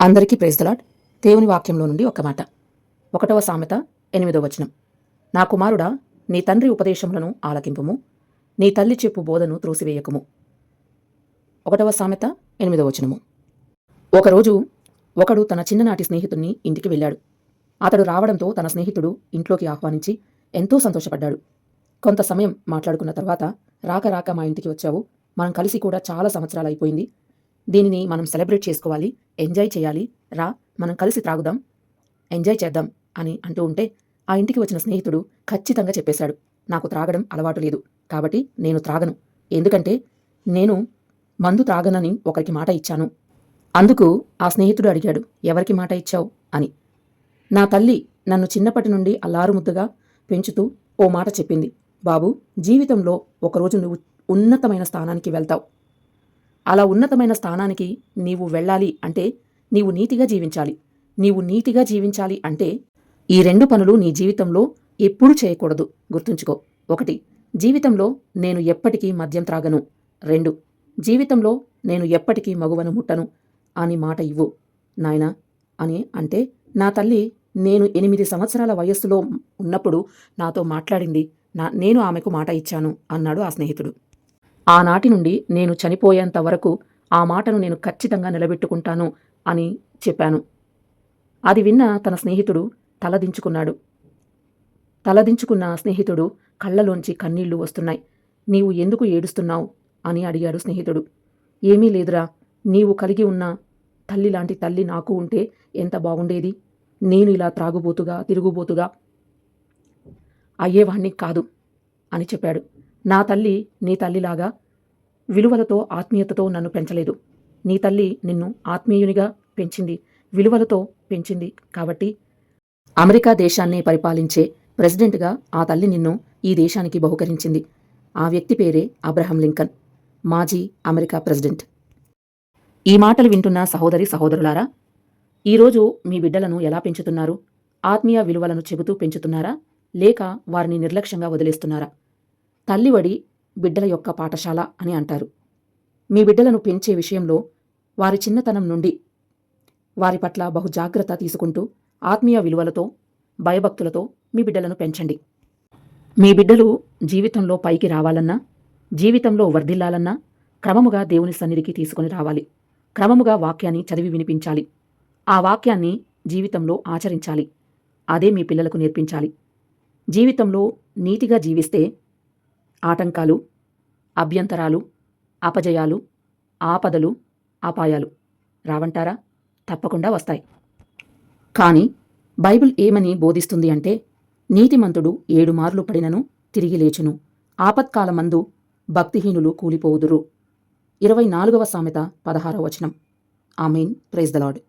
అందరికీ praise the lord. దేవుని వాక్యంలో నుండి ఒక మాట. 1వ సామెత 8వ వచనం. నా కుమారుడా, నీ తండ్రి ఉపదేశములను ఆలకింపుము, నీ తల్లి చెప్పు బోధను త్రోసివేయకుము. 1వ సామెత 8వ వచనము. ఒకరోజు ఒకడు తన చిన్ననాటి స్నేహితుడిని ఇంటికి వెళ్ళాడు. అతడు రావడంతో తన స్నేహితుడు ఇంట్లోకి ఆహ్వానించి ఎంతో సంతోషపడ్డాడు. కొంత సమయం మాట్లాడుకున్న తర్వాత, రాక మా ఇంటికి వచ్చావు, మనం కలిసి కూడా చాలా సంవత్సరాలు అయిపోయింది, దీనిని మనం సెలబ్రేట్ చేసుకోవాలి, ఎంజాయ్ చేయాలి, రా మనం కలిసి త్రాగుదాం, ఎంజాయ్ చేద్దాం అని అంటూ ఉంటే, ఆ ఇంటికి వచ్చిన స్నేహితుడు ఖచ్చితంగా చెప్పేశాడు, నాకు త్రాగడం అలవాటు లేదు, కాబట్టి నేను త్రాగను, ఎందుకంటే నేను మందు త్రాగనని ఒకరికి మాట ఇచ్చాను. అందుకు ఆ స్నేహితుడు అడిగాడు, ఎవరికి మాట ఇచ్చావు అని. నా తల్లి నన్ను చిన్నప్పటి నుండి అల్లారుముద్దుగా పెంచుతూ ఓ మాట చెప్పింది, బాబు, జీవితంలో ఒకరోజు నువ్వు ఉన్నతమైన స్థానానికి వెళ్తావు. అలా ఉన్నతమైన స్థానానికి నీవు వెళ్ళాలి అంటే నీవు నీతిగా జీవించాలి. నీవు నీతిగా జీవించాలి అంటే ఈ 2 పనులు నీ జీవితంలో ఎప్పుడూ చేయకూడదు. గుర్తుంచుకో. 1, జీవితంలో నేను ఎప్పటికీ మద్యం త్రాగను. 2, జీవితంలో నేను ఎప్పటికీ మగువను ముట్టను అని మాట ఇవ్వు నాయనా అని అంటే, నా తల్లి నేను 8 సంవత్సరాల వయస్సులో ఉన్నప్పుడు నాతో మాట్లాడింది, నేను ఆమెకు మాట ఇచ్చాను అన్నాడు ఆ స్నేహితుడు. ఆనాటి నుండి నేను చనిపోయేంత వరకు ఆ మాటను నేను ఖచ్చితంగా నిలబెట్టుకుంటాను అని చెప్పాను. అది విన్న తన స్నేహితుడు తలదించుకున్నాడు. తలదించుకున్న స్నేహితుడు కళ్ళలోంచి కన్నీళ్లు వస్తున్నాయి. నీవు ఎందుకు ఏడుస్తున్నావు అని అడిగాడు స్నేహితుడు. ఏమీ లేదురా, నీవు కలిగి ఉన్న తల్లి లాంటి తల్లి నాకు ఉంటే ఎంత బాగుండేది. నేను ఇలా త్రాగుబోతుగా తిరుగుబోతుగా అయ్యేవాణ్ణి కాదు అని చెప్పాడు. నా తల్లి నీ తల్లిలాగా విలువలతో ఆత్మీయతతో నన్ను పెంచలేదు. నీ తల్లి నిన్ను ఆత్మీయునిగా పెంచింది, విలువలతో పెంచింది. కాబట్టి అమెరికా దేశాన్నే పరిపాలించే ప్రెసిడెంట్గా ఆ తల్లి నిన్ను ఈ దేశానికి బహుకరించింది. ఆ వ్యక్తి పేరే అబ్రహం లింకన్, మాజీ అమెరికా ప్రెసిడెంట్. ఈ మాటలు వింటున్న సహోదరి సహోదరులారా, ఈరోజు మీ బిడ్డలను ఎలా పెంచుతున్నారు? ఆత్మీయ విలువలను చెబుతూ పెంచుతున్నారా, లేక వారిని నిర్లక్ష్యంగా వదిలేస్తున్నారా? తల్లివడి బిడ్డల యొక్క పాఠశాల అని అంటారు. మీ బిడ్డలను పెంచే విషయంలో వారి చిన్నతనం నుండి వారి పట్ల బహు జాగ్రత్త తీసుకుంటూ ఆత్మీయ విలువలతో భయభక్తులతో మీ బిడ్డలను పెంచండి. మీ బిడ్డలు జీవితంలో పైకి రావాలన్నా, జీవితంలో వర్ధిల్లాలన్నా క్రమముగా దేవుని సన్నిధికి తీసుకొని రావాలి. క్రమముగా వాక్యాన్ని చదివి వినిపించాలి. ఆ వాక్యాన్ని జీవితంలో ఆచరించాలి. అదే మీ పిల్లలకు నేర్పించాలి. జీవితంలో నీతిగా జీవిస్తే ఆటంకాలు, అభ్యంతరాలు, అపజయాలు, ఆపదలు, అపాయాలు రావంటారా? తప్పకుండా వస్తాయి. కానీ బైబిల్ ఏమని బోధిస్తుంది అంటే, నీతిమంతుడు 7 మార్లు పడినను తిరిగి లేచును, ఆపత్కాలమందు భక్తిహీనులు కూలిపోవుదురు. 24వ సామెత 16వ వచనం. ఆమేన్. Praise the lord.